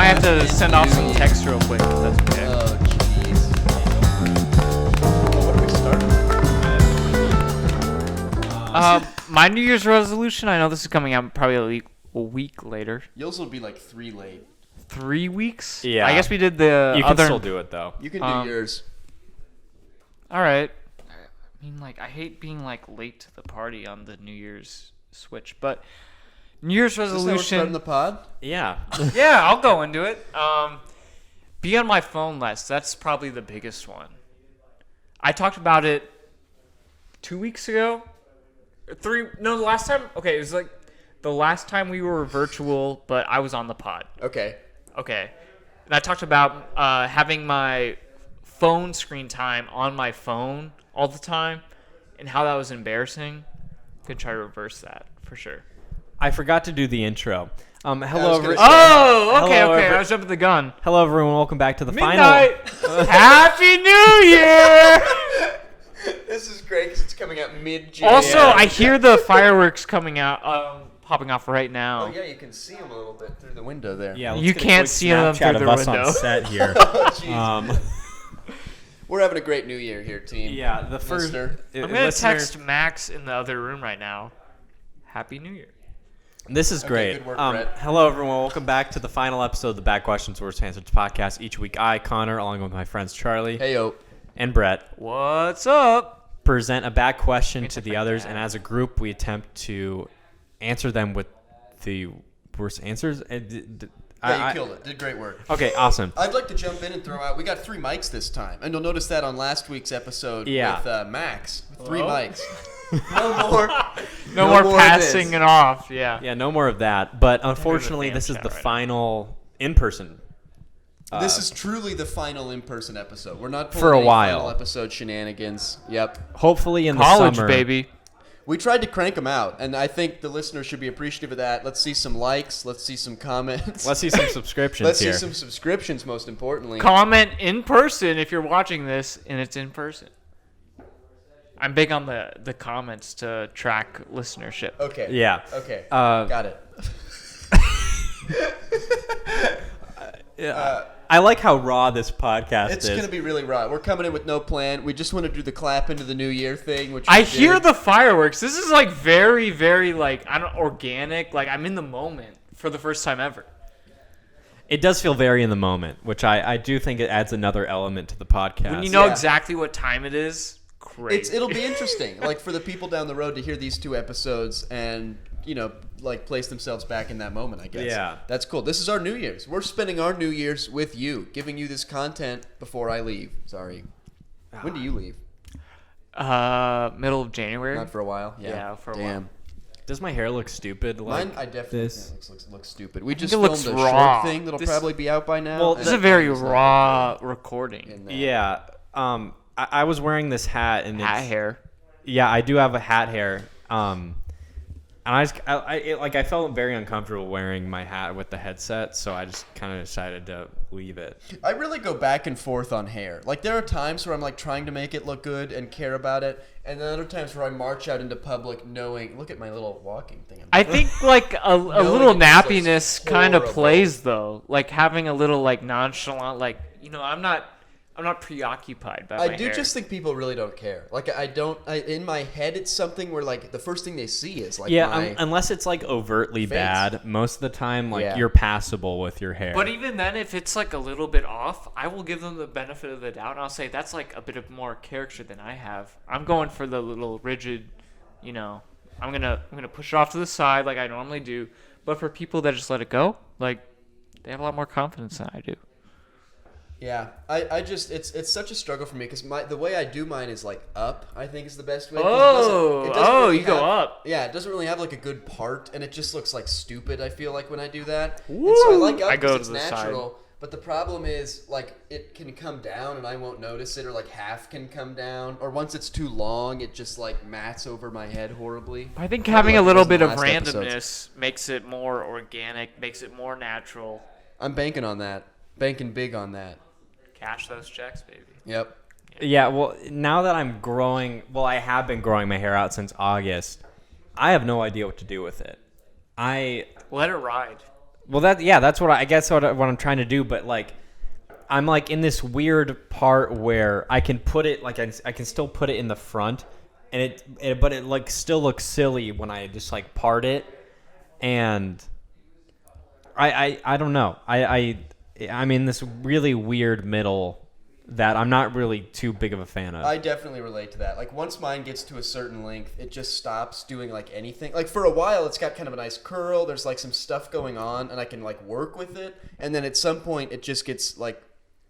might have to send off some text real quick if that's okay. Oh, jeez. What are we starting? My New Year's resolution, I know this is coming out probably a week later. Yours will be like 3 late. 3 weeks? Yeah. I guess we did the You can other... still do it, though. You can do yours. All right. I mean, like, I hate being, like, late to the party on the New Year's switch, but New Year's Is this how we're resolution... starting the pod? Yeah. Yeah, I'll go into it. Be on my phone less. That's probably the biggest one. I talked about it 2 weeks ago. The last time. Okay, it was like the last time we were virtual, but I was on the pod. Okay. And I talked about having my phone screen time on my phone all the time and how that was embarrassing. Could try to reverse that for sure. I forgot to do the intro. Hello, gonna say- Oh, okay. Hello, I was jumping the gun. Hello, everyone. Welcome back to the Midnight. final. Happy New Year! This is great because it's coming out mid-January. Also, I hear the fireworks coming out, popping off right now. Oh, yeah, you can see them a little bit through the window there. Yeah, You can't see them through the of us window. on set here. Oh, jeez. We're having a great New Year here, team. Yeah, the first. Listener. I'm going to text Max in the other room right now. Happy New Year. This is great. good work, Brett. Hello, everyone. Welcome back to the final episode of the Bad Questions, Worst Answers podcast. Each week, I, Connor, along with my friends Charlie Hey-yo. and Brett, What's up? present a bad question to It's the like others, that. and as a group, we attempt to answer them with the worst answers. Yeah, you killed it. Did great work. Okay, awesome. I'd like to jump in and throw out. We got 3 mics this time, and you'll notice that on last week's episode Yeah. with Max. 3 Hello? mics. No more. No more more of passing this. it off. Yeah. Yeah, no more of that. But unfortunately, fan this is chat the right now. final in-person. This is truly the final in-person episode. We're not pulling For a any while. final episode shenanigans. Yep. Hopefully in the College, summer. baby. We tried to crank them out, and I think the listeners should be appreciative of that. Let's see some likes. Let's see some comments. Let's see some subscriptions Let's here. see some subscriptions, most importantly. Comment in person if you're watching this and it's in person. I'm big on the comments to track listenership. Okay. Yeah. Okay. Uh, Got it. I like how raw this podcast It's is. going to be really raw. We're coming in with no plan. We just want to do the clap into the new year thing, which I we hear did. the fireworks. This is like very, very like organic. Like I'm in the moment for the first time ever. It does feel very in the moment, which I do think it adds another element to the podcast. When you know Yeah. exactly what time it is, great. It'll be interesting, like for the people down the road to hear these 2 episodes and like place themselves back in that moment. I guess. Yeah. That's cool. This is our New Year's. We're spending our New Year's with you, giving you this content before I leave. Sorry. When do you leave? Middle of January. Not for a while. Yeah, for a Damn. while. Does my hair look stupid? Like Mine, I definitely this? looks stupid. We just it filmed looks a raw. short thing that'll This- probably be out by now. Well, and This is a that very is not raw good recording. in that. Yeah. I was wearing this hat and Hat it's, hair. Yeah, I do have a hat hair. And I felt very uncomfortable wearing my hat with the headset, so I just kind of decided to leave it. I really go back and forth on hair. Like there are times where I'm like trying to make it look good and care about it, and then other times where I march out into public knowing, look at my little walking thing. I think like a little it just looks nappiness kind of horrible. plays though. Like having a little like nonchalant, like I'm not preoccupied by my I do hair. just think people really don't care. Like in my head, it's something where like the first thing they see is like Yeah, my. unless it's like overtly face. bad, most of the time like Yeah. you're passable with your hair. But even then, if it's like a little bit off, I will give them the benefit of the doubt, and I'll say that's like a bit of more character than I have. I'm going for the little rigid, I'm gonna push it off to the side like I normally do. But for people that just let it go, like they have a lot more confidence than I do. Yeah, I just it's such a struggle for me because the way I do mine is like up. I think is the best way. 'cause it doesn't really you go have- up. Yeah, it doesn't really have like a good part, and it just looks like stupid. I feel like when I do that, Woo! and so I like up I go because to it's the side. natural. But the problem is like it can come down and I won't notice it, or like half can come down, or once it's too long, it just like mats over my head horribly. I think Kinda having like a it little was in bit the of last randomness episodes. makes it more organic, makes it more natural. I'm banking on that, banking big on that. Cash those checks, baby. Yep. Yeah, well, now that I'm growing, I have been growing my hair out since August. I have no idea what to do with it. Let it ride. Well, that's what I guess what I'm trying to do, but like I'm like in this weird part where I can put it like I can still put it in the front, and but it like still looks silly when I just like part it, and I don't know. I'm in this really weird middle that I'm not really too big of a fan of. I definitely relate to that. Like once mine gets to a certain length, it just stops doing like anything. Like for a while, it's got kind of a nice curl. There's like some stuff going on, and I can like work with it. And then at some point, it just gets like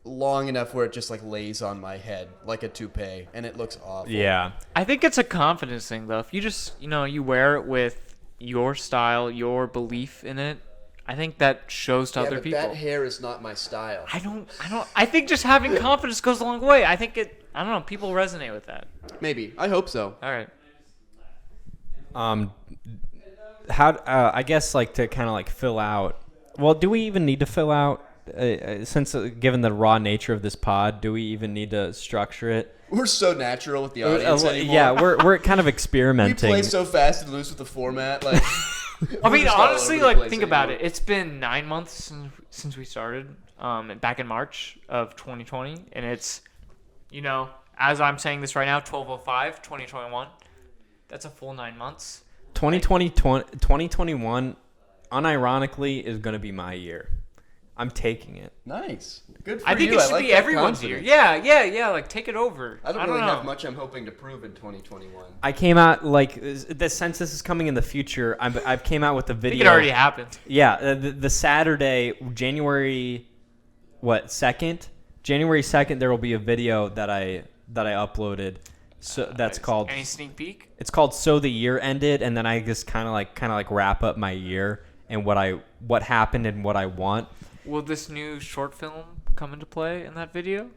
long enough where it just like lays on my head like a toupee, and it looks awful. Yeah. I think it's a confidence thing, though. If you just, you wear it with your style, your belief in it, I think that shows to other but people. that hair is not my style. I think just having confidence goes a long way. I don't know, people resonate with that. Maybe. I hope so. All right. I guess like to kind of like fill out. Well, do we even need to fill out since given the raw nature of this pod? Do we even need to structure it? We're so natural with the audience anymore. Yeah, we're kind of We experimenting. play so fast and loose with the format. Like, I mean, we're just all honestly, over the like place think about anymore. it. It's been 9 months since we started, back in March of 2020, and it's, as I'm saying this right now, 12/05/2021. That's a full 9 months. 2021, unironically, is going to be my year. I'm taking it. Nice. Good for I think you. it should like be that everyone's year. confidence. Yeah. Like take it over. I don't really know. have much I'm hoping to prove in 2021. I came out like the since this is coming in the future. I've came out with a I video. think it already happened. Yeah, the Saturday, January 2nd? January 2nd, there will be a video that I uploaded. So that's called. Any sneak peek? It's called "So the Year Ended," and then I just kind of like wrap up my year and what happened and what I want. Will this new short film come into play in that video?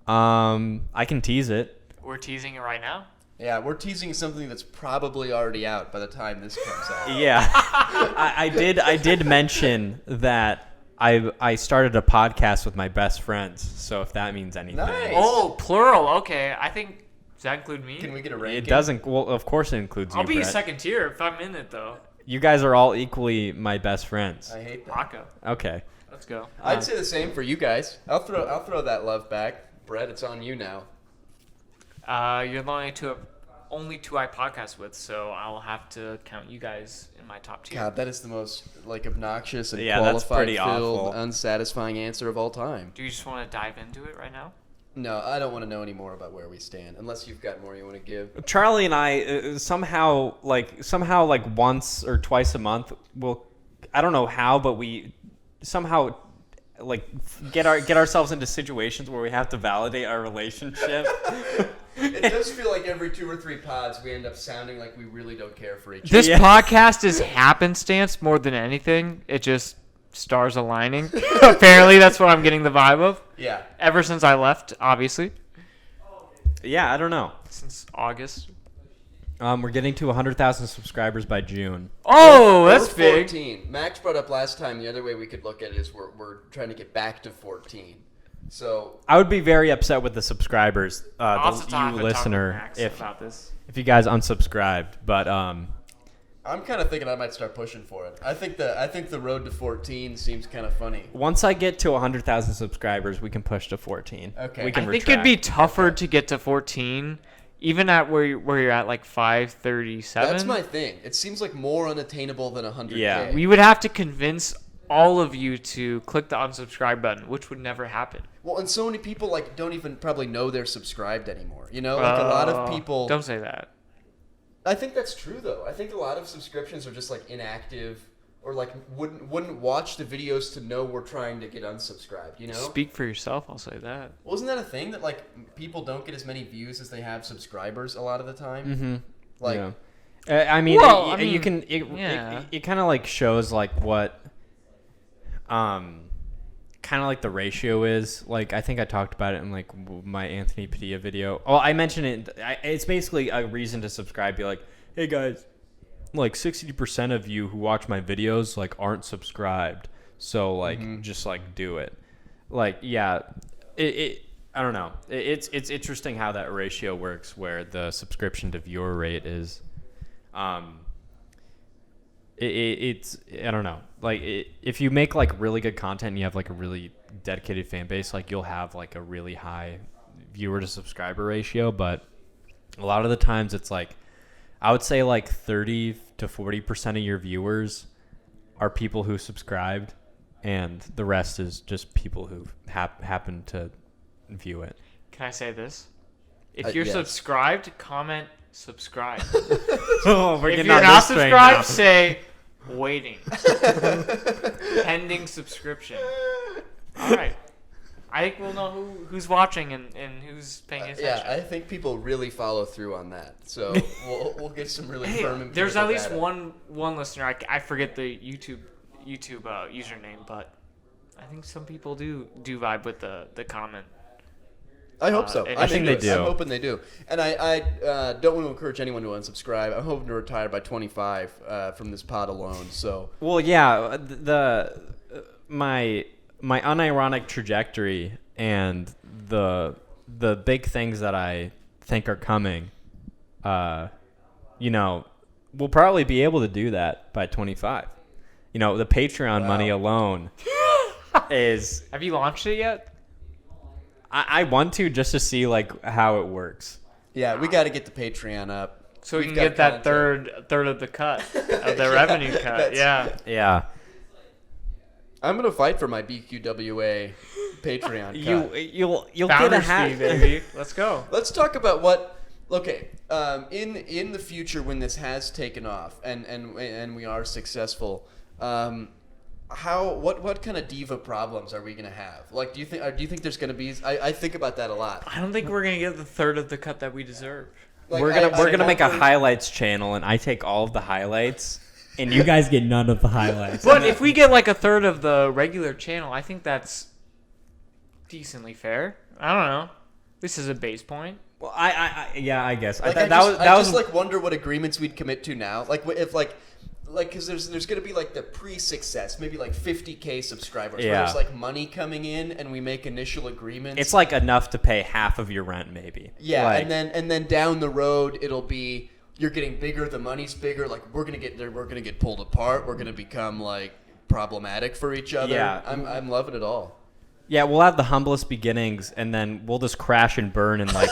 I can tease it. We're teasing it right now. Yeah, we're teasing something that's probably already out by the time this comes out. Yeah, I did mention that I started a podcast with my best friends. So if that means anything, Nice. Oh, plural. Okay, I think does that include me? Can we get a ranking? it doesn't. Well, of course it includes you. I'll be Brett. second tier if I'm in it though. You guys are all equally my best friends. I hate that. Rocco, Okay. let's go. I'd say the same for you guys. I'll throw that love back. Brett, it's on you now. You're the only two I podcast with, so I'll have to count you guys in my top tier. God, that is the most like obnoxious and Yeah, that's qualified pretty filled, awful. unsatisfying answer of all time. Do you just want to dive into it right now? No, I don't want to know any more about where we stand, unless you've got more you want to give. Charlie and I somehow once or twice a month I don't know how, but we somehow like get ourselves into situations where we have to validate our relationship. It does feel like every 2 or 3 pods we end up sounding like we really don't care for each other. This Yeah. podcast is happenstance more than anything. It just stars aligning. Apparently, that's what I'm getting the vibe of. Yeah. Ever since I left, obviously. Yeah, I don't know. Since August. We're getting to 100,000 subscribers by June. Oh, Or that's big. 14. Max brought up last time the other way we could look at it is we're trying to get back to 14. So I would be very upset with the subscribers, I'll also you talk with listener, Max if about this. you guys unsubscribed. But I'm kind of thinking I might start pushing for it. I think the road to 14 seems kind of funny. once I get to 100,000 subscribers, we can push to 14. Okay. We can I think it'd be retract. tougher to get to 14, even at where you're at like 537. That's my thing. It seems like more unattainable than 100K. Yeah. We would have to convince all of you to click the unsubscribe button, which would never happen. Well, and so many people like don't even probably know they're subscribed anymore. You know, like a lot of people. Don't say that. I think that's true though. I think a lot of subscriptions are just like inactive, or like wouldn't watch the videos to know we're trying to get unsubscribed. You know. Speak for yourself. I'll say that. Wasn't that a thing that like people don't get as many views as they have subscribers a lot of the time? Mm-hmm. Like, yeah. I mean, Well, I you mean, can. yeah. It kind of like shows like what, kind of like the ratio is. Like I think I talked about it in like my Anthony Padilla video. Oh, I mentioned it. It's basically a reason to subscribe. Be like, hey guys, like 60% of you who watch my videos like aren't subscribed. So like just like do it. Like yeah, I don't know. It's interesting how that ratio works, where the subscription to viewer rate is. it's I don't know. Like if you make like really good content and you have like a really dedicated fan base, like you'll have like a really high viewer to subscriber ratio. But a lot of the times it's like I would say like 30 to 40% of your viewers are people who subscribed, and the rest is just people who happen to view it. Can I say this? If you're yes. subscribed, comment subscribe. Oh, we're If getting you're on not this train now. subscribed, say waiting. Pending subscription. All right. I think we'll know who's watching and who's paying attention. Yeah, I think people really follow through on that. So we'll get some really firm. There's at least data. one listener. I forget the YouTube username, but I think some people do vibe with the comment. I hope so. I think they do. I'm hoping they do. And I don't want to encourage anyone to unsubscribe. I'm hoping to retire by 25 from this pod alone. So Well, yeah, my unironic trajectory and the big things that I think are coming, we'll probably be able to do that by 25. The Patreon money alone is. Have you launched it yet? I want to just to see like how it works. yeah, we got to get the Patreon up. So we We've can got get that content. third of the cut of the revenue cut. that's- Yeah. Yeah. I'm gonna fight for my BQWA Patreon cut. You'll get a Founders hat, fee, baby. Let's go. Let's talk about what. Okay, in the future when this has taken off and we are successful, what kind of diva problems are we gonna have? Like, do you think there's gonna be? I think about that a lot. I don't think we're gonna get the third of the cut that we deserve. Like, we're gonna make a highlights channel, and I take all of the highlights, and you guys get none of the highlights. But if we get like a third of the regular channel, I think that's decently fair. I don't know. This is a base point. Well, I guess Like, that I was just like wonder what agreements we'd commit to now. Like if like because there's gonna be like the pre-success, maybe like 50K subscribers. Where Yeah. there's like money coming in, and we make initial agreements. it's like enough to pay half of your rent, maybe. Yeah, Like, and then down the road it'll be you're getting bigger, the money's bigger. Like we're gonna get pulled apart. We're gonna become like problematic for each other. Yeah. I'm loving it all. yeah, we'll have the humblest beginnings, and then we'll just crash and burn in like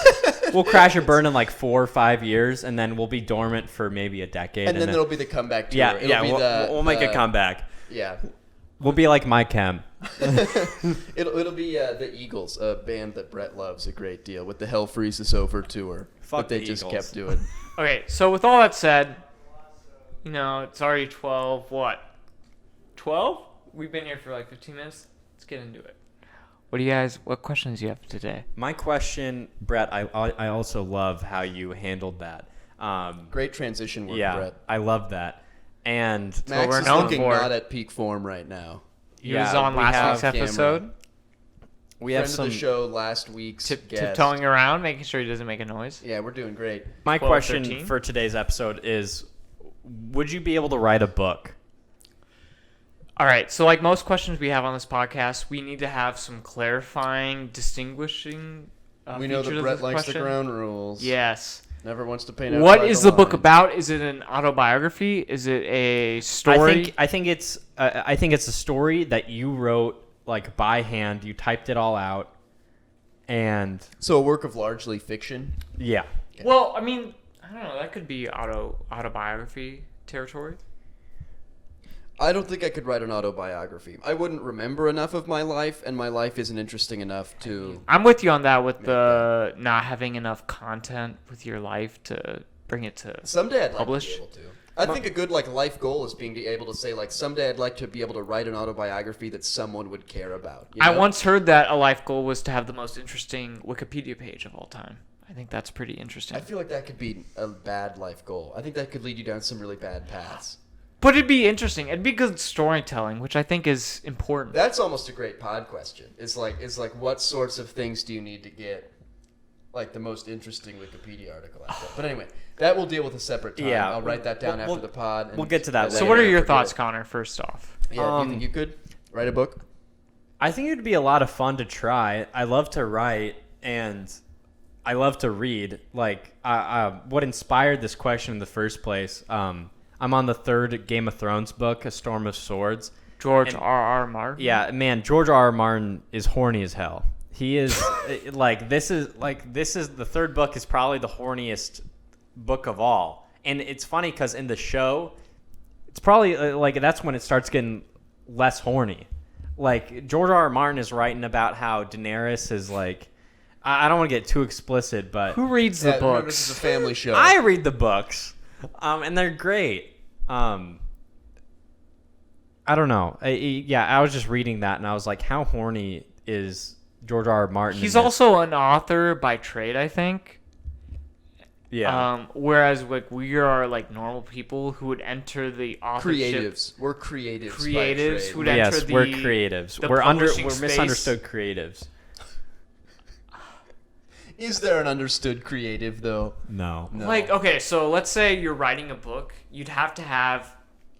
4 or 5 years, and then we'll be dormant for maybe a decade. And then there'll be the comeback tour. yeah, It'll be we'll make a comeback. Yeah. We'll be like My Chem. It'll be the Eagles, a band that Brett loves a great deal, with the Hell Freezes Over tour Fuck that they the just Eagles. kept doing. Okay, so with all that said, it's already 12. What? 12? We've been here for like 15 minutes. Let's get into it. What questions do you have today? My question, Brett, I also love how you handled that. Great transition work, Yeah, Brett. I love that. And what Max we're is known looking for. not at peak form right now. He was on we last have week's camera. episode, we have Friend some. of the show last week's guest. tiptoeing around, making sure he doesn't make a noise. Yeah, we're doing great. My 12, question 13? for today's episode is: would you be able to write a book? All right, so like most questions we have on this podcast, we need to have some clarifying, distinguishing We know features that of Brett this likes question. the ground rules. Yes. Never wants to paint out What by is the book line. about? Is it an autobiography? Is it a story? I think it's a story that you wrote like by hand. You typed it all out, and So a work of largely fiction. yeah. Well, I mean, I don't know. That could be autobiography territory. I don't think I could write an autobiography. I wouldn't remember enough of my life, and my life isn't interesting enough to... I'm with you on that with the not having enough content with your life to bring it to Someday I'd like publish. to be able to. I think a good life goal is being able to say someday I'd like to be able to write an autobiography that someone would care about. You I know? once heard that a life goal was to have the most interesting Wikipedia page of all time. I think that's pretty interesting. I feel like that could be a bad life goal. I think that could lead you down some really bad paths. But it'd be interesting. It'd be good storytelling, which I think is important. That's almost a great pod question. It's like what sorts of things do you need to get the most interesting Wikipedia article out there? But anyway, that we'll deal with a separate time. Yeah, I'll write that down we'll- after the pod. And we'll get to that and So later. what are I your forget thoughts, it. Connor, first off? Yeah, do you think you could write a book? I think it'd be a lot of fun to try. I love to write and I love to read. What inspired this question in the first place? I'm on the 3rd Game of Thrones book, A Storm of Swords. George R.R. Martin. Yeah, man, George R.R. Martin is horny as hell. He is this is the 3rd book is probably the horniest book of all. And it's funny because in the show, it's probably that's when it starts getting less horny. Like George R.R. Martin is writing about how Daenerys is like, I don't want to get too explicit, but Who reads the Remember, books? this is a family show. I read the books, and they're great. I don't know. I was just reading that, and I was like, how horny is George R.R. Martin? He's also an author by trade, I think. Yeah. Whereas like we are like normal people who would enter the authorship. Creatives. We're creatives. Creatives who By trade. would enter Yes, the we're creatives. the We're publishing space. misunderstood creatives. Is there an understood creative though? No. No. Like, okay, so let's say you're writing a book. You'd have to have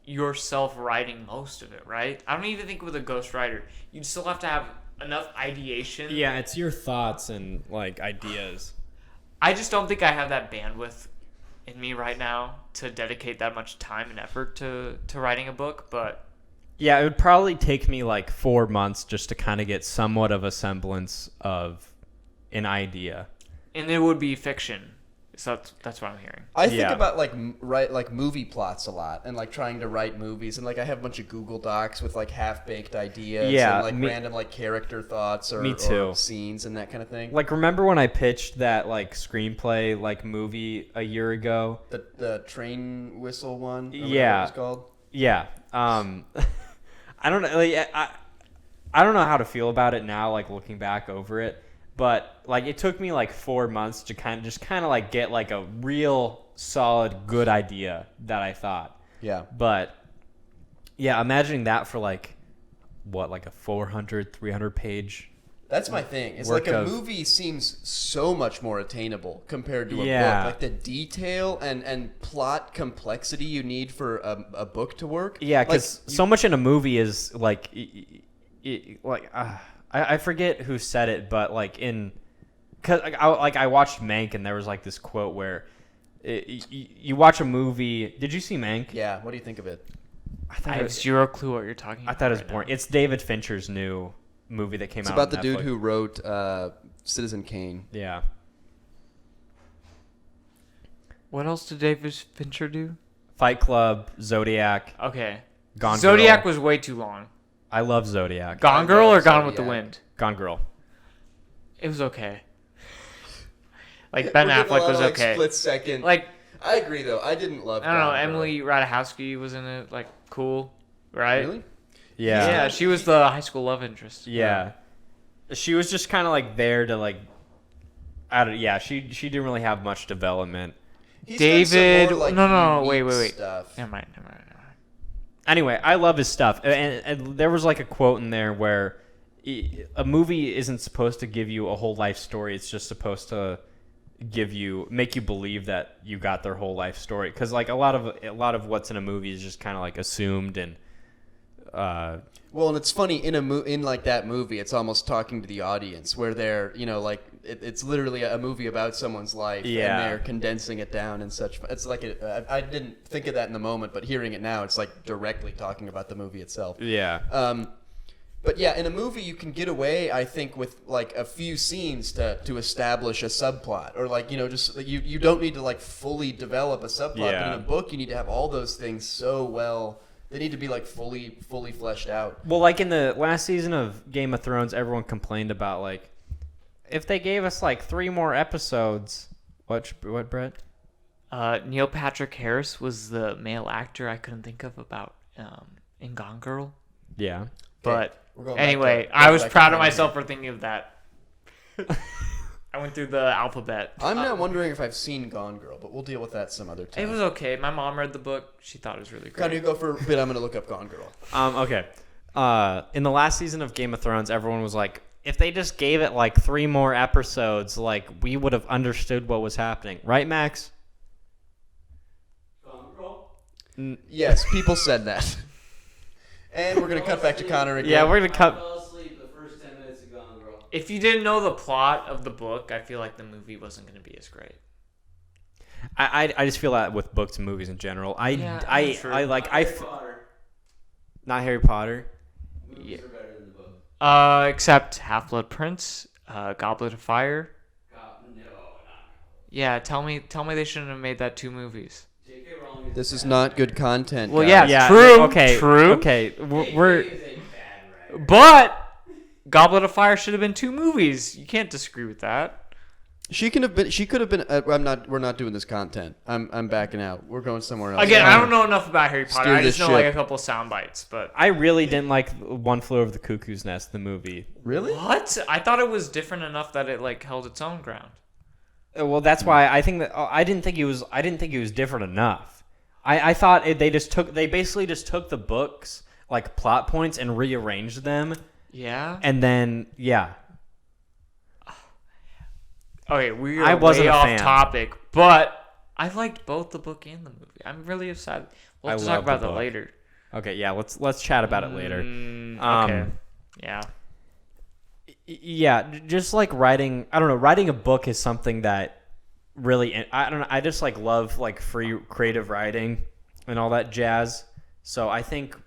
yourself writing most of it, right? I don't even think with a ghostwriter. You'd still have to have enough ideation. Yeah, it's your thoughts and like ideas. I just don't think I have that bandwidth in me right now to dedicate that much time and effort to writing a book, but Yeah, it would probably take me like 4 months just to kind of get somewhat of a semblance of an idea. and it would be fiction. So that's what I'm hearing. I think Yeah. about like movie plots a lot, and like trying to write movies, and like I have a bunch of Google Docs with like half-baked ideas, Yeah, and like random like character thoughts or, Me too. or scenes and that kind of thing. Like, remember when I pitched that like screenplay like movie a year ago? The train whistle one. Or whatever Yeah. it was called. Yeah. I don't know. Like, I don't know how to feel about it now. Like looking back over it, but like it took me like 4 months to kind of like get like a real solid good idea that I thought. Yeah. But yeah, imagining that for like like a 400, 300 page. That's my thing. It's Work like a of- movie seems so much more attainable compared to a Yeah. book. Like the detail and plot complexity you need for a book to work. Yeah, because so much in a movie is like, I forget who said it, but like cause I watched Mank and there was like this quote where you watch a movie. Did you see Mank? Yeah. What do you think of it? I have zero clue what you're talking about. I thought it was right boring. now. It's David Fincher's new movie that came It's out. about the on dude Netflix. who wrote Citizen Kane. Yeah. What else did David Fincher do? Fight Club, Zodiac, Okay. Gone Zodiac Girl. was way too long. I love Zodiac. Gone I Girl love or Gone with the Zodiac. Wind? Gone Girl. It was okay. Like Ben We're getting a Affleck lot was of, like, okay. Split second. Like I agree though. I didn't love. I don't know. Gone Girl. Emily Ratajkowski was in it. Like cool, right? Really? Yeah. Yeah, she was the high school love interest. Yeah. She was just kind of like there to like. She didn't really have much development. He's done some David. more, like, no. unique Wait. Stuff. Never mind. Anyway, I love his stuff, and there was like a quote in there where a movie isn't supposed to give you a whole life story. It's just supposed to make you believe that you got their whole life story. Because like a lot of what's in a movie is just kind of like assumed and. Well, and it's funny in like that movie, it's almost talking to the audience where they're like it's literally a movie about someone's life, Yeah. and they're condensing it down and such. It's like I didn't think of that in the moment, but hearing it now, it's like directly talking about the movie itself. Yeah. But yeah, in a movie you can get away, I think, with like a few scenes to establish a subplot, or like just you don't need to like fully develop a subplot. But Yeah. in a book, you need to have all those things so well. They need to be like fully fleshed out. Well, like in the last season of Game of Thrones, everyone complained about like if they gave us like 3 more episodes. What, Brett? Neil Patrick Harris was the male actor I couldn't think of about in Gone Girl. Yeah. But We're going back anyway, to- I was back to proud of Gone myself for thinking of that. I went through the alphabet. I'm not wondering if I've seen Gone Girl, but we'll deal with that some other time. It was okay. My mom read the book. She thought it was really Can you great. go for a bit? I'm going to look up Gone Girl. Okay. In the last season of Game of Thrones, everyone was like, if they just gave it like 3 more episodes, like we would have understood what was happening, right, Max? Yes, people said that. And we're going to cut back to Connor again. Yeah, we're gonna cut. fell asleep the first 10 minutes of Gone Girl. If you didn't know the plot of the book, I feel like the movie wasn't going to be as great. I just feel that with books and movies in general. I not Harry Potter. Movies are better than the book. Except Half-Blood Prince, Goblet of Fire. No, not. Yeah, tell me they shouldn't have made that 2 movies. J.K. Rowling This is not good content. Well, guys. yeah, true. Okay. True. Okay. We're is a bad writer. But Goblet of Fire should have been 2 movies. You can't disagree with that. She could have been. I'm not. We're not doing this content. I'm backing out. We're going somewhere else. Again, I don't know enough about Harry Potter. Steer I just this know like ship. a couple sound bites. But I really didn't like One Flew Over the Cuckoo's Nest, the movie. Really? what? I thought it was different enough that it like held its own ground. Well, that's why I think that I didn't think it was different enough. I thought they basically just took the books like plot points and rearranged them, Yeah. and then Okay, we I are wasn't way a off fan. topic, but I liked both the book and the movie. I'm really excited. We'll I have to love talk about the that book. later. okay, yeah, let's chat about it later. Okay. Yeah. Yeah, just like writing. I don't know. Writing a book is something that really. I don't know. I just like love like free creative writing and all that jazz. So I think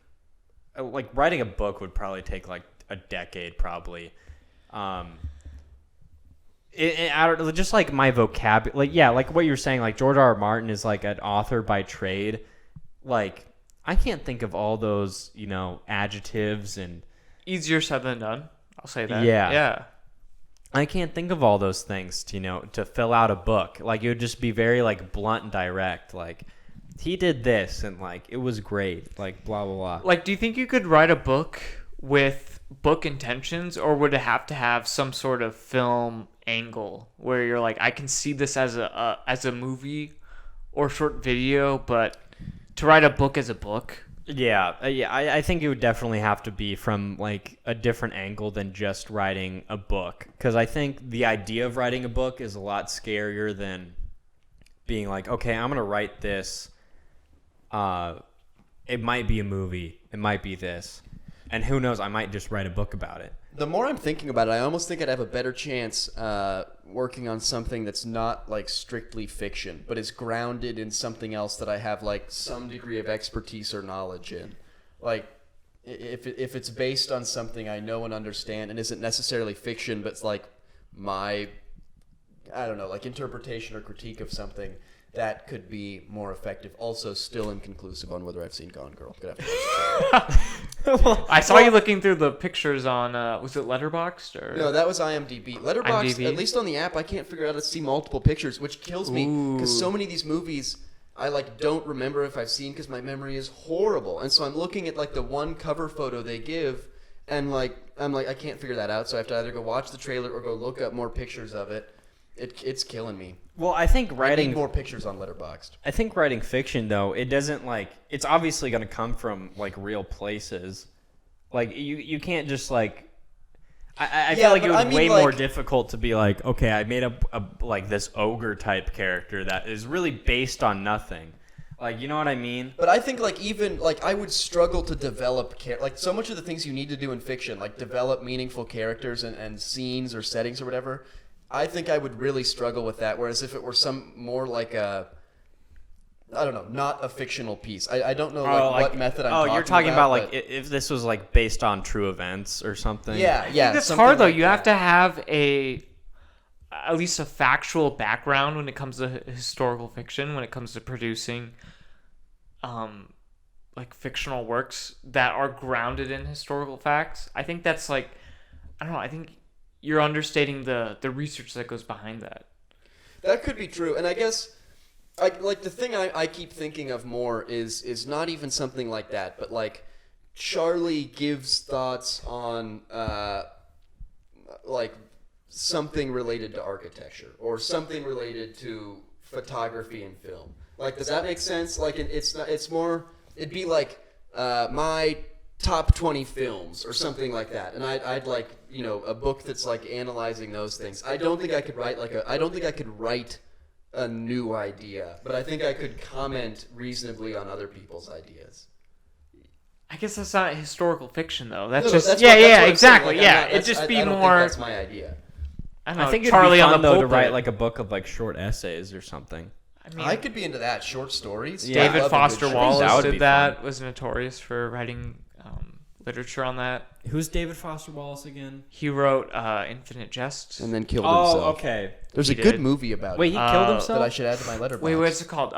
like writing a book would probably take like a decade, probably. I don't know, just like my vocabulary. Like yeah, like what you're saying. Like George R. R. Martin is like an author by trade. Like I can't think of all those adjectives and. Easier said than done. I'll say that. Yeah. Yeah. I can't think of all those things to fill out a book. Like it would just be very like blunt and direct. Like he did this and like it was great. Like blah blah blah. Like, do you think you could write a book with book intentions, or would it have to have some sort of film angle where you're like, I can see this as a movie or short video, but to write a book as a book? Yeah. I think it would definitely have to be from like a different angle than just writing a book. Because I think the idea of writing a book is a lot scarier than being like, okay, I'm gonna write this. It might be a movie. It might be this. And who knows, I might just write a book about it. The more I'm thinking about it, I almost think I'd have a better chance working on something that's not like strictly fiction, but is grounded in something else that I have like some degree of expertise or knowledge in. Like if it's based on something I know and understand and isn't necessarily fiction, but it's like my, I don't know, like interpretation or critique of something, that could be more effective. Also, still inconclusive on whether I've seen Gone Girl. Good afternoon. I saw you looking through the pictures on, was it Letterboxd or? No, that was IMDb. Letterboxd, IMDb? at least on the app, I can't figure out how to see multiple pictures, which kills me because so many of these movies I like don't remember if I've seen because my memory is horrible. And so I'm looking at like the one cover photo they give, and like I'm like I can't figure that out. So I have to either go watch the trailer or go look up more pictures of it. It's killing me. Well, I think I writing need more pictures on Letterboxd. I think writing fiction, though, it doesn't like it's obviously going to come from like real places. Like you can't just like I feel like it but was I mean, way like- more difficult to be like, okay, I made up a like this ogre type character that is really based on nothing. Like, you know what I mean? But I think like even like I would struggle to develop like so much of the things you need to do in fiction, like develop meaningful characters and scenes or settings or whatever. I think I would really struggle with that. Whereas if it were some more like a, I don't know, not a fictional piece. I don't know what method I'm talking about. Oh, you're talking about like but- if this was like based on true events or something. Yeah. I think that's something hard though. like You have that. to have at least a factual background when it comes to historical fiction, when it comes to producing like fictional works that are grounded in historical facts. I think that's like, I don't know, I think you're understating the research that goes behind that. That could be true, and I guess, like the thing I keep thinking of more is not even something like that, but like Charlie gives thoughts on like something related to architecture or something related to photography and film. Like, does that make sense? Like, it's more. It'd be like my top 20 films or something like that, and I'd like a book that's like analyzing those things. I don't think I could write a new idea, but I think I could comment reasonably on other people's ideas. I guess that's not historical fiction though. That's No, just that's yeah, what- that's yeah, what I'm exactly. saying. Like, I'm Yeah, not- it'd just I be don't think more. that's my idea. I don't know. I think it'd Charlie be fun on the though to pulpit. write like a book of like short essays or something. I mean, I could be into that. Short stories. Yeah. I David love a good Foster short that Wallace would be did that. fun. Was notorious for writing literature on that. Who's David Foster Wallace again? He wrote Infinite Jest. And then killed Oh, himself. okay. There's He a good did. movie about Wait, it he killed that that himself? I should add to my letterbox. Wait, what's it called?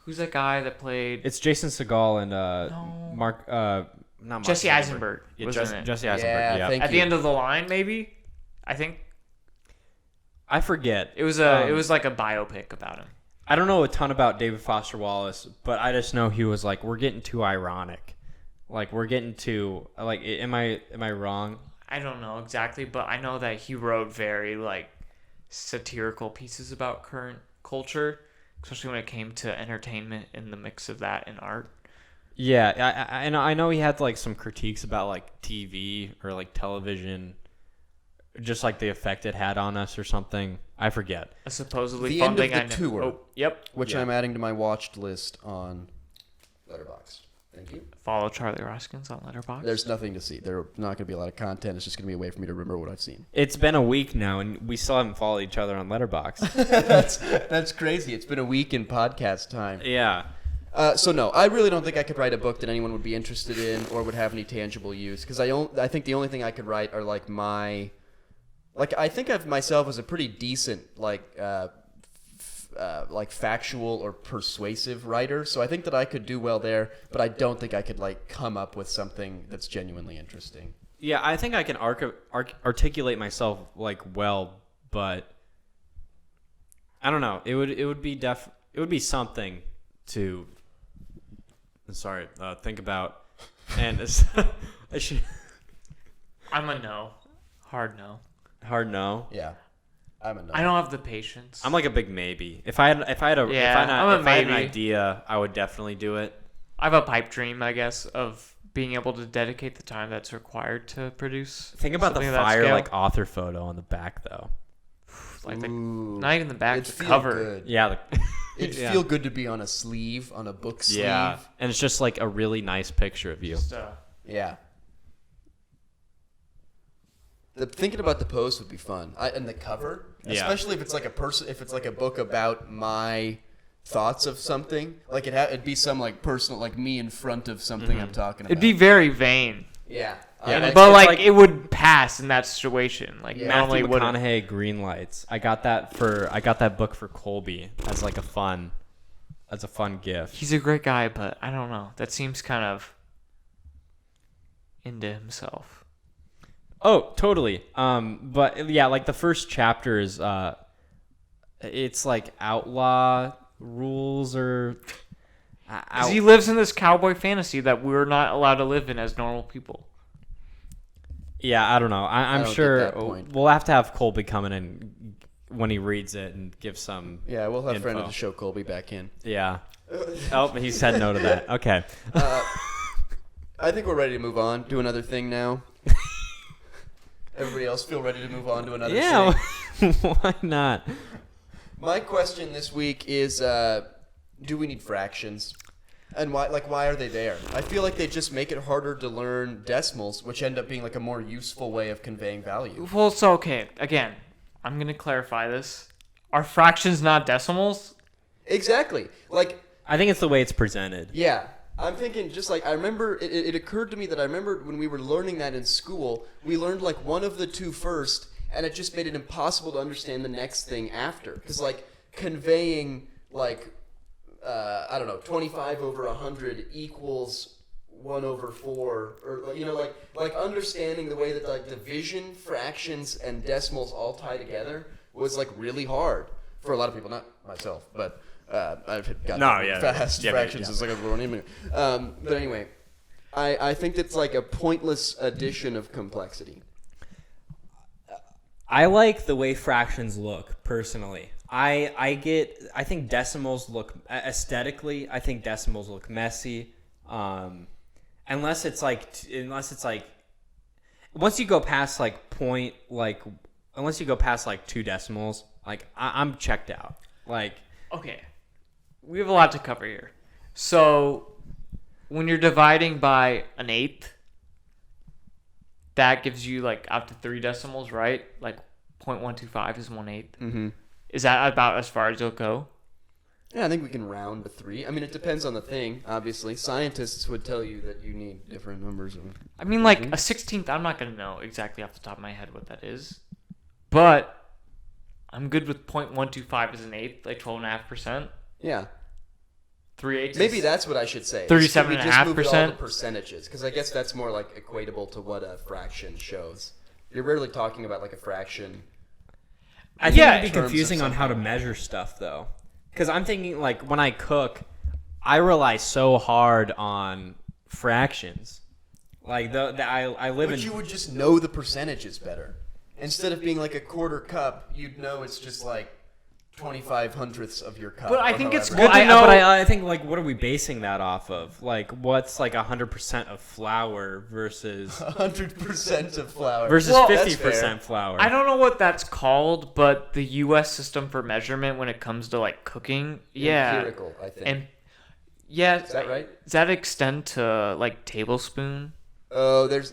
Who's that guy that played It's Jason Segel and No. Mark. Not Mark Jesse Wahlberg. Eisenberg? Yeah, was in it. Jesse Eisenberg. Yeah, Yeah, thank At the you. end of the line, maybe. I think I forget. it was it was like a biopic about him. I don't know a ton about David Foster Wallace, but I just know he was like, we're getting too ironic. Like we're getting too like. Am I wrong? I don't know exactly, but I know that he wrote very like satirical pieces about current culture, especially when it came to entertainment in the mix of that and art. Yeah, I know he had like some critiques about like TV or like television, just like the effect it had on us or something. I forget. A supposedly The fun end of thing the I know. tour. Oh, yep. Which Yeah. I'm adding to my watched list on Letterboxd. Thank you. Follow Charlie Roskins on Letterboxd. There's nothing to see. There's not going to be a lot of content. It's just going to be a way for me to remember what I've seen. It's been a week now, and we still haven't followed each other on Letterboxd. That's crazy. It's been a week in podcast time. Yeah. So no, I really don't think I could write a book that anyone would be interested in or would have any tangible use. Because I think the only thing I could write are like I think of myself as a pretty decent like factual or persuasive writer. So I think that I could do well there, but I don't think I could like come up with something that's genuinely interesting. Yeah, I think I can articulate myself like well, but I don't know. It would be something to think about, and I should I'm a no. Hard no. hard no. Yeah, I'm a no. I don't have the patience. I'm like a big maybe. If I had I'm a an maybe. idea, I would definitely do it. I have a pipe dream, I guess, of being able to dedicate the time that's required to produce. Think about the something of that fire scale. like author photo on the back though. Like the, Ooh. not even the back, It'd the feel cover. good. Yeah. It'd Yeah. feel good to be on a sleeve, on a book sleeve. Yeah, and it's just like a really nice picture of you. Just, Yeah. Thinking about the post would be fun, and the cover, Yeah. especially if it's like a book about my thoughts of something. Like it'd be some like personal, like me in front of something I'm talking about. it'd be very vain. Yeah. Yeah, I- it's But like, like- it would pass in that situation. Like Yeah. normally Matthew wouldn't. McConaughey, Green Lights. I got that book for Colby as like a fun gift. He's a great guy, but I don't know. That seems kind of into himself. Oh, totally. But yeah, like the first chapter is it's like outlaw rules or Because he lives in this cowboy fantasy that we're not allowed to live in as normal people. yeah, I don't know. I I'm don't get sure that point. we'll have to have Colby come in and when he reads it and give some. Yeah, we'll have friend of info. the show Colby back in. Yeah. Oh, he said no to that. Okay. I think we're ready to move on to another thing now. Everybody else feel ready to move on to another Yeah. thing? Why not? My question this week is, do we need fractions? And why are they there? I feel like they just make it harder to learn decimals, which end up being like a more useful way of conveying value. Well, so okay. Again, I'm gonna clarify this. Are fractions not decimals? Exactly. Like, I think it's the way it's presented. yeah. I'm thinking just like, I remember, it occurred to me that I remember when we were learning that in school, we learned like one of the two first, and it just made it impossible to understand the next thing after. Because like conveying like, I don't know, 25 over 100 equals 1 over 4, or you know, like understanding the way that like division, fractions, and decimals all tie together was like really hard for a lot of people. Not myself, but I've got fast fractions. It's like a little name. But anyway, I think that's like a pointless addition of complexity. I like the way fractions look personally. I think decimals look aesthetically. I think decimals look messy. Unless it's like once you go past like point like unless you go past like 2 decimals, like I'm checked out. Like Okay. We have a lot to cover here. So, when you're dividing by an eighth, that gives you like up to 3 decimals, right? Like 0.125 is 1/8. Mm-hmm. Is that about as far as you'll go? Yeah, I think we can round to 3. I mean, it depends on the thing, obviously. Scientists would tell you that you need different numbers. I mean, like, a 16th, I'm not going to know exactly off the top of my head what that is. But I'm good with 0.125 as an eighth, like 12.5%. Yeah. 3/8. Maybe that's what I should say. 37.5%. We just moved all the percentages, because I guess that's more like equatable to what a fraction shows. You're rarely talking about like a fraction. I think Yeah, it'd be terms of confusing on how to measure stuff, though. Because I'm thinking, like, when I cook, I rely so hard on fractions. Like, I live But in... you would just know the percentages better. Instead of being like a quarter cup, you'd know it's just like 25 hundredths of your cup. But I or think it's however. good to know. But I think, like, what are we basing that off of? Like, what's, like, 100% of flour versus 100% of flour. versus Well, 50% flour? I don't know what that's called, but the U.S. system for measurement when it comes to, like, cooking, Empirical, I think. And yeah, Is that right? Does that extend to like tablespoon? Oh, there's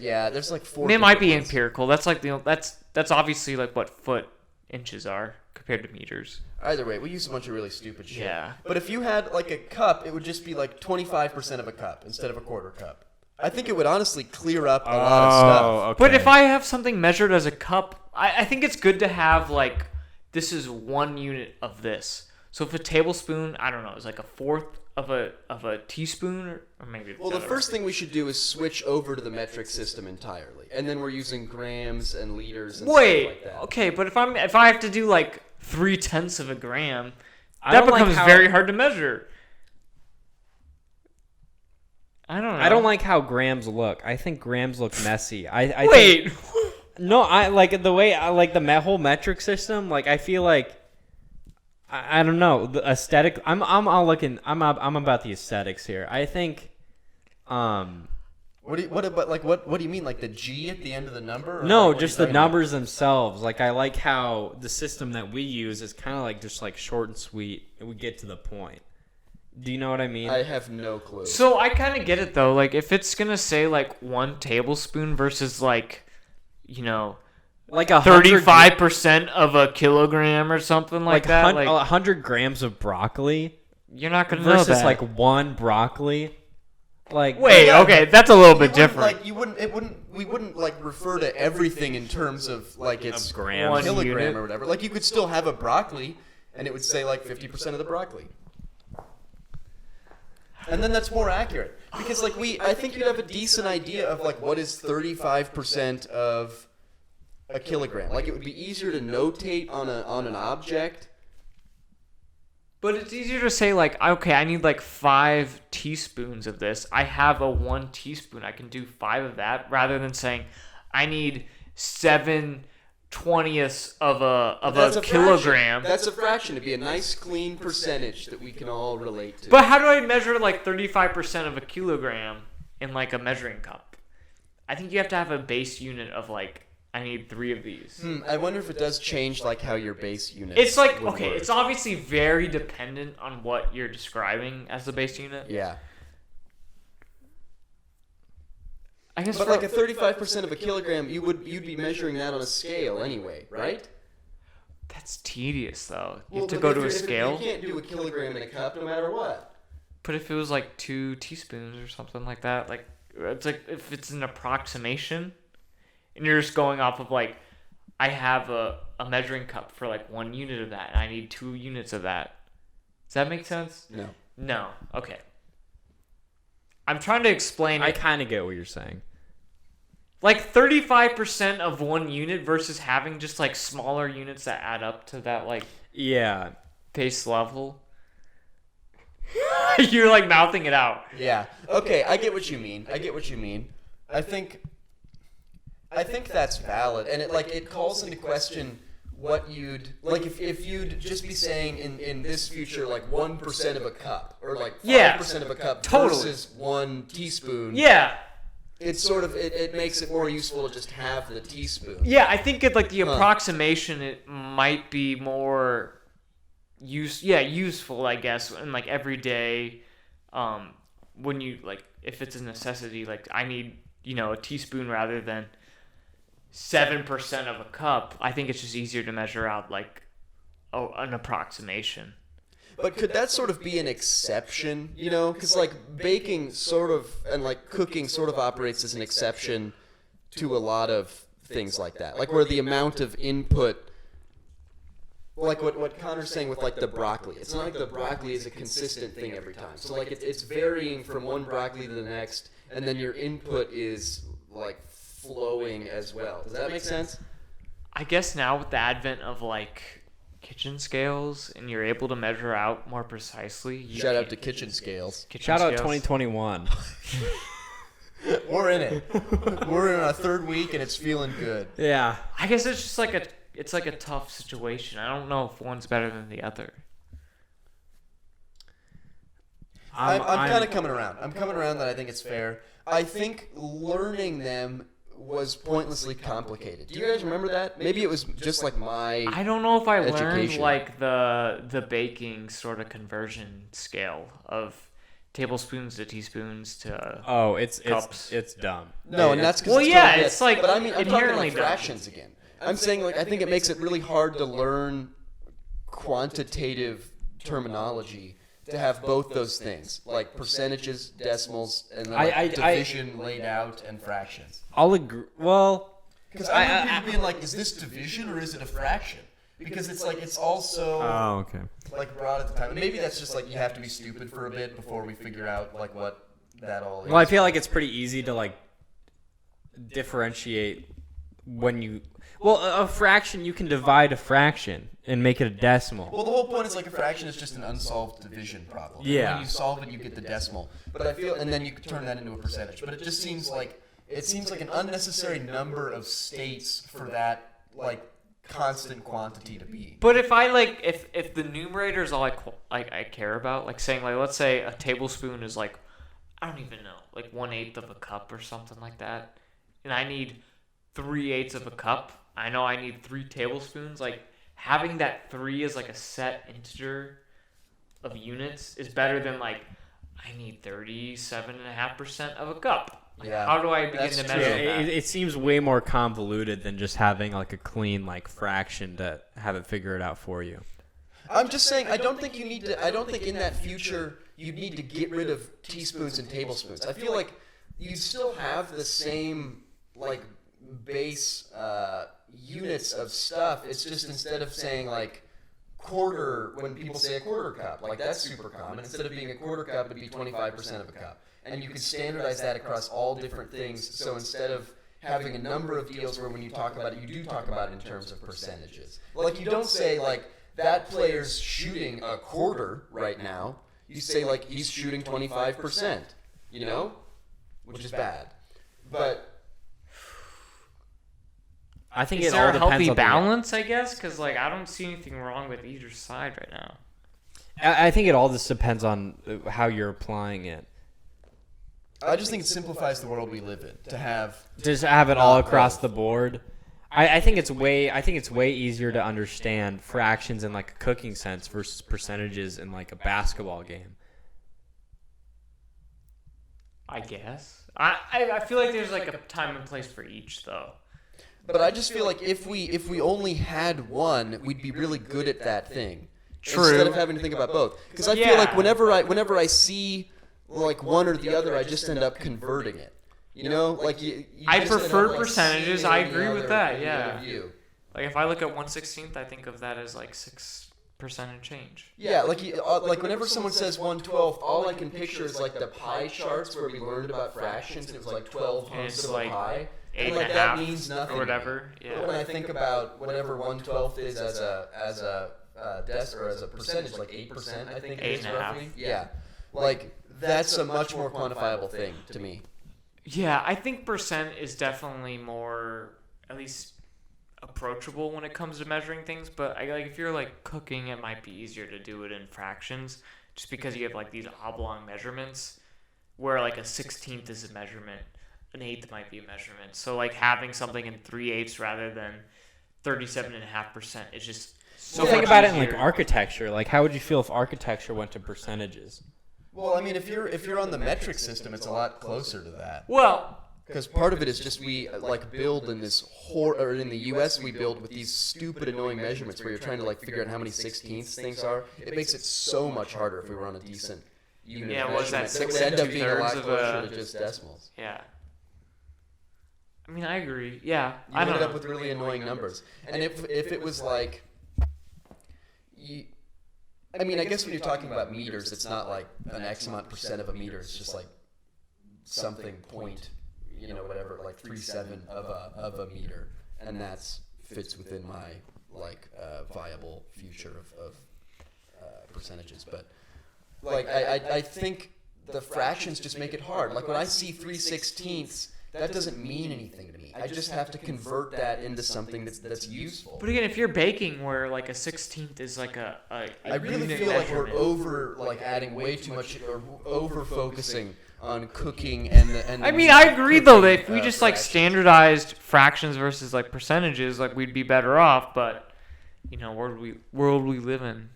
like 4. I mean, it might be different ones. empirical. That's like that's obviously like what foot inches are compared to meters. Either way, we use a bunch of really stupid shit. Yeah. But if you had like a cup, it would just be like 25% of a cup instead of a quarter cup. I think it would honestly clear up a lot of stuff. okay. But if I have something measured as a cup, I think it's good to have like this is 1 unit of this. So if a tablespoon, I don't know, is like a fourth of a teaspoon or maybe. Well, the first thing we should do is switch over to the metric system entirely, and then we're using grams and liters and stuff like that. Okay, but if I have to do like 0.3 of a gram, I that don't like becomes how- very hard to measure. I don't know. I don't like how grams look. I think grams look messy. I Wait. think, no, I like the way I like the whole metric system. Like, I feel like I don't know the aesthetic. I'm all looking. I'm about the aesthetics here. I think. What do you mean? Like the G at the end of the number? Or No, like, what just are you the talking about? numbers themselves. Like, I like how the system that we use is kind of like just like short and sweet, and we get to the point. Do you know what I mean? I have no clue. So I kind of get it though. Like if it's gonna say like 1 tablespoon versus like, you know, like 35% of a kilogram or something like that. Like 100 grams of broccoli you're not gonna know versus that. like 1 broccoli. Like, Wait, Yeah, okay, but that's a little You bit wouldn't, different. Like we wouldn't like refer to everything in terms of like it's grams. 1 kilogram unit. or whatever. Like you could still have a broccoli, and it would say like 50% of the broccoli. And then that's more accurate because like I think you'd have a decent idea of like what is 35% of a kilogram. Like it would be easier to notate on an object. But it's easier to say like, okay, I need like 5 teaspoons of this. I have a 1 teaspoon. I can do 5 of that rather than saying I need 7/20 of That's a fraction. kilogram. That's a fraction. It'd be a nice clean percentage that we can all relate to. But how do I measure like 35% of a kilogram in like a measuring cup? I think you have to have a base unit of like, I need 3 of these. I wonder if it does change like how your base unit. It's like, would okay, work. it's obviously very dependent on what you're describing as the base unit. Yeah. I guess But for- like a 35% of a kilogram, you'd be measuring that on a scale anyway, right? that's tedious though. You Well, have to but go if to a you're- scale. You can't do a kilogram in a cup no matter what. But if it was like 2 teaspoons or something like that, like it's like if it's an approximation, and you're just going off of like, I have a measuring cup for like 1 unit of that, and I need 2 units of that. Does that make sense? No. No. Okay. I'm trying to explain I it. kind of get what you're saying. Like 35% of 1 unit versus having just like smaller units that add up to that like Yeah. base level. You're like mouthing it out. Yeah. Okay, I get what you mean. I think that's valid, and it calls into question what you'd like if you'd just be saying in this future like 1% of a cup or like 5% Yeah, of a cup totally. versus 1 teaspoon. Yeah. It's sort of it makes it more useful to just have the teaspoon. Yeah, I think it like the approximation it might be more useful, I guess, in like everyday when you like if it's a necessity, like I need, a teaspoon rather than 7% of a cup. I think it's just easier to measure out like an approximation. But could that sort of be an exception, you know? Because, like, baking sort of, and, like, cooking sort of operates as an exception to a lot of things like that. Like, where the amount of input, like what Connor's saying with, like, the broccoli. It's not like the broccoli is a consistent thing every time. So, like, it's varying from one broccoli to the next, and then your input is, like, flowing as well. Does that make sense? I guess now with the advent of, like, kitchen scales and you're able to measure out more precisely. Shout out to kitchen scales. Shout out Scales. 2021. We're in it. We're in our third week and it's feeling good. Yeah. I guess it's just like a tough situation. I don't know if one's better than the other. I'm kind of coming around. I'm coming around that I think it's fair. I think learning them was pointlessly complicated. Do you guys remember that? Maybe it was just like my... I don't know if I learned education. like the baking sort of conversion scale of tablespoons to teaspoons to Oh, it's cups. it's dumb. No, and that's because Well, yeah, it's like But I mean, I'm talking inherently like dumb. fractions again. I'm saying like I think it makes it really hard to learn quantitative terminology to have both those things, like percentages, decimals, and then like division laid out and fractions. I'll agree. Well, Because I remember people being like, "Is this division or is it a fraction?" Because it's like it's also okay. like broad at the time. And maybe that's just like you have to be stupid for a bit before we figure out like what that all is. Well, I feel like it's pretty easy to like differentiate when you. Well, a fraction, you can divide a fraction and make it a decimal. Well, the whole point is like a fraction is just an unsolved division problem. And Yeah. when you solve it, you get the decimal. But I feel, and then you can turn that into a percentage. But it just seems like an unnecessary number of states for that like constant quantity to be. But if I like if the numerator is all I care about, like saying like let's say a tablespoon is like I don't even know, like 1/8 of a cup or something like that, and I need 3/8 of a cup. I know I need 3 tablespoons. Like having that 3 as like a set integer of units is better than like I need 37.5% of a cup. Like, Yeah, how do I begin that's to true. measure Yeah, that? it seems way more convoluted than just having like a clean like fraction to have it figure it out for you. I'm just saying, I don't think in that future you need to get rid of teaspoons and tablespoons. I feel like you still have the same like base units of stuff. It's just instead of saying like quarter, when people say a quarter cup, like that's super common. Instead of being a quarter cup, it'd be 25% of a cup. And you could standardize that across all different things. So instead of having a number of deals where when you talk about it, you do talk about it in terms of percentages. Like you don't say like that player's shooting a quarter right now. You say like he's shooting 25%, you know, which is bad. But I think Is it there all a depends healthy on balance, I guess? Because like I don't see anything wrong with either side right now. I think it all just depends on how you're applying it. I just think it simplifies the world we live in to have. Just have it all Not across both. the board. I think it's way easier to understand fractions in like a cooking sense versus percentages in like a basketball game. I guess. I feel like there's like a time and place for each though. But I just feel like if we only had one, we'd be really good at that thing. True. Instead of having to think about both, because I feel Yeah. like whenever I see like one or the other, I just end up converting it. You know, like you I just end up, prefer like, percentages. seeing I it in the agree with other- that, in the yeah. other view. Like if I look at 1/16th, I think of that as like 6% and change. Yeah, like whenever someone says 1/12th, all I can picture is like the pie charts where we learned about fractions, and it was like 12 And hunks it's of like a pie. Eight And like and a that half means nothing or whatever. But when Yeah. I think about whatever 1/12th is as a or as a percentage, like 8%, I think it Eight is and a half. roughly. Yeah, like that's a much more quantifiable thing to me. Yeah, I think percent is definitely more, at least, approachable when it comes to measuring things. But like if you're like cooking, it might be easier to do it in fractions, just because you have like these oblong measurements, where like a 16th is a measurement, an eighth might be a measurement. So like having something in 3/8 rather than 37.5% is just so So think much about it in like easier. architecture. Like, how would you feel if architecture went to percentages? Well, I mean, if you're on the metric system, it's a lot closer to that. Well, Because part of it is just we like build in this or in the U.S. we build with these stupid annoying measurements where you're trying to like figure out how many 16ths things are. It makes it so much harder if we were on a decent unit. Yeah, of what was that, measurement. It would end up being a lot 2/3 of closer to just decimals. Yeah. I mean, I agree. Yeah. You I don't ended know. up with really annoying numbers. And if it was like, I mean, I guess when you're talking about meters, it's not like an X amount % of a meter. It's just like something point, whatever, like 3.7 of a meter, and that's fits within my like viable future of percentages. But like I think the fractions just make it hard. Like when I see 3/16, that doesn't mean anything to me. I just have to convert that into something that's useful. But again, if you're baking where like a 16th is like a I really unit feel like we're measurement. adding way too much or over focusing on cooking and the I mean, I agree though that if we cooking, just like fractions. standardized fractions versus like percentages, like we'd be better off. But world we live in,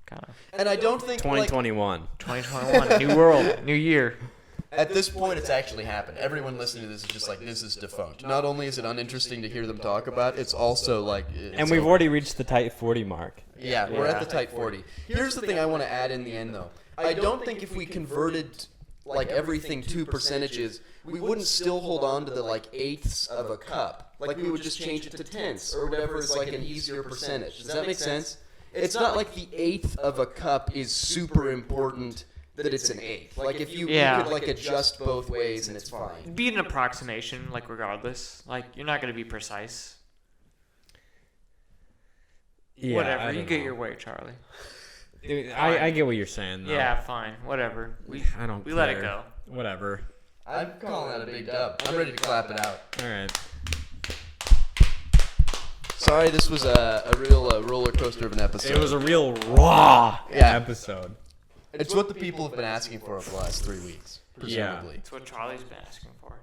kind of. And I don't think 2021. 2021, new world, new year. at this point it's actually happened. Everyone listening to this is just like, this is defunct. Not only is it uninteresting to hear them talk about, it's also like And we've already reached the tight 40 mark. Yeah, we're at the tight 40. Here's the thing I want to add in the end, though. I don't think if we converted like everything to percentages, we wouldn't still hold on to the like eighths of a cup. Like we would just change it to tenths or whatever is like an easier percentage. Does that make sense? It's not like the eighth of a cup is super important that it's an eighth. Like if you could like adjust both ways and it's fine. Be an approximation, like regardless. Like you're not gonna be precise. Yeah, Whatever, you get your way, Charlie. Dude, I get what you're saying, though. Yeah, fine, whatever. We let it go. Whatever. I'm calling that a big dub. I'm ready to clap it out. All right. Sorry, this was a real roller coaster of an episode. It was a real raw episode. It's what the people have been asking for over the last 3 weeks, presumably. That's what Charlie's been asking for.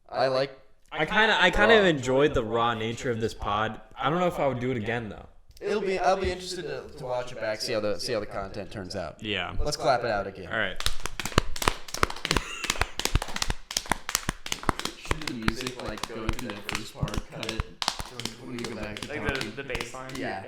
I kind of enjoyed the raw nature of this pod. I don't know if I would do it again though. I'll be interested to watch it back, see how the content turns out. Yeah. Let's clap it out again. All right. Should the music like go into that first part, cut it when we go back to Like the baseline. Yeah.